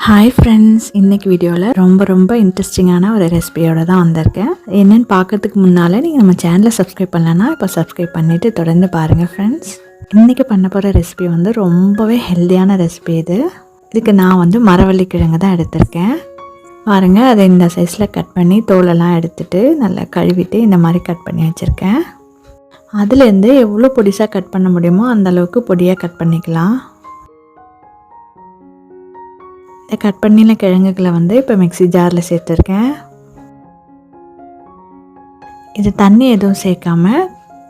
Hi friends, இன்றைக்கி வீடியோவில் ரொம்ப இன்ட்ரெஸ்டிங்கான ஒரு ரெசிபியோடு தான் வந்திருக்கேன். என்னென்னு பார்க்கறதுக்கு முன்னால் நீங்கள் நம்ம சேனலை சப்ஸ்கிரைப் பண்ணலன்னா இப்போ சப்ஸ்கிரைப் பண்ணிவிட்டு தொடர்ந்து பாருங்கள் ஃப்ரெண்ட்ஸ். இன்றைக்கி பண்ண போகிற ரெசிபி ரொம்பவே ஹெல்த்தியான ரெசிபி. இதுக்கு நான் மரவள்ளி கிழங்கு தான் எடுத்திருக்கேன். பாருங்கள், அதை இந்த சைஸில் கட் பண்ணி தோலெல்லாம் எடுத்துகிட்டு நல்லா கழுவிட்டு இந்த மாதிரி கட் பண்ணி வச்சுருக்கேன். அதுலேருந்து எவ்வளோ பொடிசாக கட் பண்ண முடியுமோ அந்தளவுக்கு பொடியாக கட் பண்ணிக்கலாம். கட் பண்ணின கிழங்குகளை இப்போ மிக்ஸி ஜாரில் சேர்த்துருக்கேன். இது தண்ணி எதுவும் சேர்க்காமல்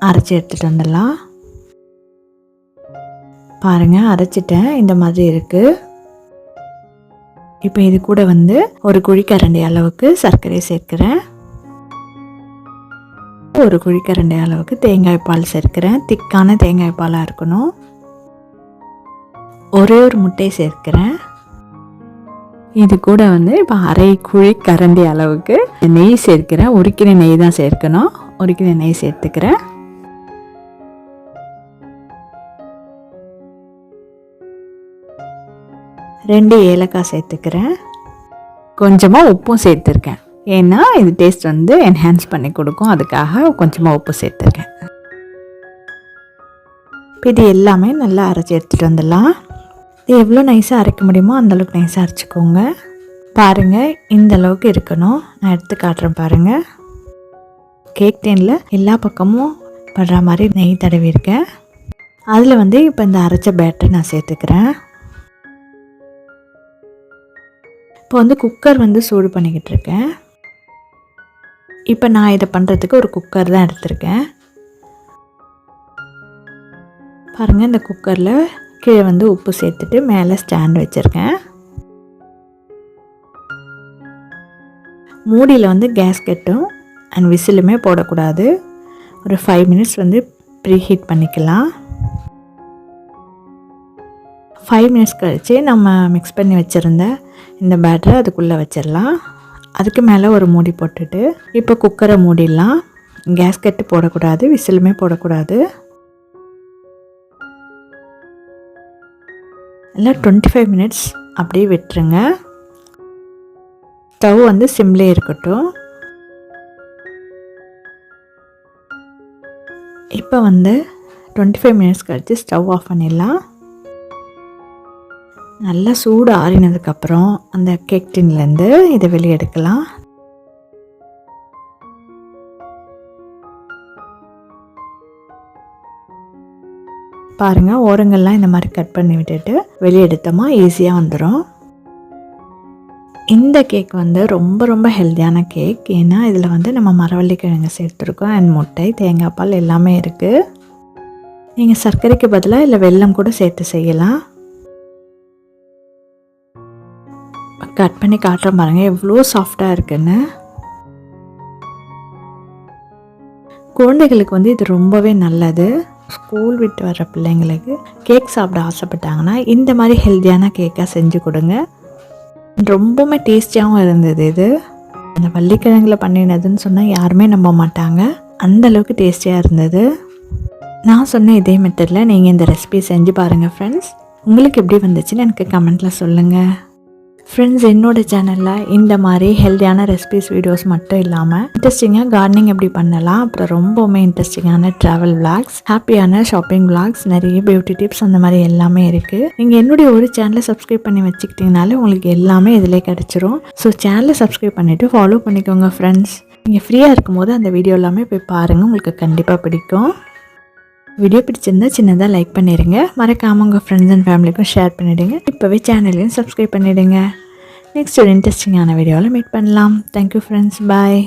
அரைச்சி எடுத்துகிட்டு வந்துடலாம். பாருங்கள், அரைச்சிட்டேன். இந்த மாதிரி இருக்குது. இப்போ இது கூட ஒரு குழிக்கரண்டி அளவுக்கு சர்க்கரை சேர்க்கிறேன். ஒரு குழிக்கரண்டி அளவுக்கு தேங்காய் பால் சேர்க்கிறேன். திக்கான தேங்காய் பாலாக இருக்கணும். ஒரே ஒரு முட்டை சேர்க்கிறேன். இது கூட இப்போ அரை குழிக்கரண்டி அளவுக்கு நெய் சேர்க்கிறேன். உருக்கின நெய் தான் சேர்க்கணும். உருக்கின நெய் சேர்த்துக்கிறேன். ரெண்டு ஏலக்காய் சேர்த்துக்கிறேன். கொஞ்சமாக உப்பும் சேர்த்துருக்கேன். ஏன்னா இது டேஸ்ட் என்ஹான்ஸ் பண்ணி கொடுக்கும். அதுக்காக கொஞ்சமாக உப்பு சேர்த்துருக்கேன். இப்போ இது எல்லாமே நல்லா அரைச்சி எடுத்துகிட்டு வந்துடலாம். இது எவ்வளோ நைஸாக அரைக்க முடியுமோ அந்தளவுக்கு நைஸாக அரைச்சிக்கோங்க. பாருங்கள், இந்த அளவுக்கு இருக்கணும். நான் எடுத்து காட்டுறேன் பாருங்கள். கேக் டேனில் எல்லா பக்கமும் படுற மாதிரி நெய் தடவிருக்கேன். அதில் இப்போ இந்த அரைச்ச பேட்டர் நான் சேர்த்துக்கிறேன். இப்போ குக்கர் சூடு பண்ணிக்கிட்டு இருக்கேன். இப்போ நான் இதை பண்ணுறதுக்கு ஒரு குக்கர் தான் எடுத்திருக்கேன். பாருங்கள், இந்த குக்கரில் கீழே உப்பு சேர்த்துட்டு மேலே ஸ்டாண்ட் வச்சுருக்கேன். மூடியில் கேஸ்கெட்டும் அண்ட் விசிலுமே போடக்கூடாது. ஒரு 5 மினிட்ஸ் ப்ரீ ஹீட் பண்ணிக்கலாம். 5 மினிட்ஸ் கழித்து நம்ம மிக்ஸ் பண்ணி வச்சுருந்த இந்த பேட்டரை அதுக்குள்ளே வச்சிடலாம். அதுக்கு மேலே ஒரு மூடி போட்டுட்டு இப்போ குக்கரை மூடிடலாம். கேஸ்கெட்டு போடக்கூடாது, விசிலுமே போடக்கூடாது. இல்லை 25 மினிட்ஸ் அப்படியே விட்டுருங்க. ஸ்டவ் சிம்லே இருக்கட்டும். இப்போ 25 மினிட்ஸ் கழித்து ஸ்டவ் ஆஃப் பண்ணிடலாம். நல்லா சூடு ஆறினதுக்கப்புறம் அந்த கேக் டின்லேருந்து இதை வெளியே எடுக்கலாம். பாருங்கள், ஓரங்கள்லாம் இந்த மாதிரி கட் பண்ணி விட்டுட்டு வெளியே எடுத்தோமா ஈஸியாக வந்துடும். இந்த கேக் ரொம்ப ஹெல்த்தியான கேக். ஏன்னா இதில் நம்ம மரவள்ளி கிழங்கு சேர்த்துருக்கோம் அண்ட் முட்டை, தேங்காய் பால் எல்லாமே இருக்குது. நீங்கள் சர்க்கரைக்கு பதிலாக இல்லை வெல்லம் கூட சேர்த்து செய்யலாம். கட் பண்ணி காட்டுறேன் பாருங்கள், எவ்வளோ சாஃப்டாக இருக்குன்னு. குழந்தைகளுக்கு இது ரொம்பவே நல்லது. ஸ்கூல் விட்டு வர பிள்ளைங்களுக்கு கேக் சாப்பிட ஆசைப்பட்டாங்கன்னா இந்த மாதிரி ஹெல்த்தியான கேக்காக செஞ்சு கொடுங்க. ரொம்பவுமே டேஸ்டியாகவும் இருந்தது. இது அந்த வள்ளிக்கிழங்கில் பண்ணினதுன்னு சொன்னால் யாருமே நம்ப மாட்டாங்க. அந்தளவுக்கு டேஸ்டியாக இருந்தது. நான் சொன்ன இதே மெத்தடில் நீங்கள் இந்த ரெசிபி செஞ்சு பாருங்கள் ஃப்ரெண்ட்ஸ். உங்களுக்கு எப்படி வந்துச்சுன்னு எனக்கு கமெண்ட்டில் சொல்லுங்கள். ஃப்ரெண்ட்ஸ், என்னோடய சேனலில் இந்த மாதிரி ஹெல்த்தியான ரெசிபிஸ் வீடியோஸ் மட்டும் இல்லாமல் இன்ட்ரெஸ்டிங்காக கார்டனிங் எப்படி பண்ணலாம், அப்புறம் ரொம்பவுமே இன்ட்ரெஸ்டிங்கான ட்ராவல் விளாக்ஸ், ஹாப்பியான ஷாப்பிங் விளாக்ஸ், நிறைய பியூட்டி டிப்ஸ் அந்த மாதிரி எல்லாமே இருக்குது. நீங்கள் என்னுடைய ஒரு சேனலை சப்ஸ்கிரைப் பண்ணி வச்சுக்கிட்டிங்கனாலே உங்களுக்கு எல்லாமே இதிலே கிடச்சிரும். ஸோ சேனலை சப்ஸ்கிரைப் பண்ணிவிட்டு ஃபாலோ பண்ணிக்கோங்க ஃப்ரெண்ட்ஸ். நீங்கள் ஃப்ரீயாக இருக்கும்போது அந்த வீடியோ எல்லாமே போய் பாருங்கள், உங்களுக்கு கண்டிப்பாக பிடிக்கும். வீடியோ பிடிச்சிருந்தா சின்னதாக லைக் பண்ணிடுங்க. மறக்காமல் உங்கள் ஃப்ரெண்ட்ஸ் அண்ட் ஃபேமிலிக்கும் ஷேர் பண்ணிவிடுங்க. இப்போவே சேனலையும் சப்ஸ்கிரைப் பண்ணிவிடுங்க. நெக்ஸ்ட் ஒரு இன்ட்ரெஸ்டிங்கான வீடியோவில் மீட் பண்ணலாம். தேங்க்யூ ஃப்ரெண்ட்ஸ், பாய்.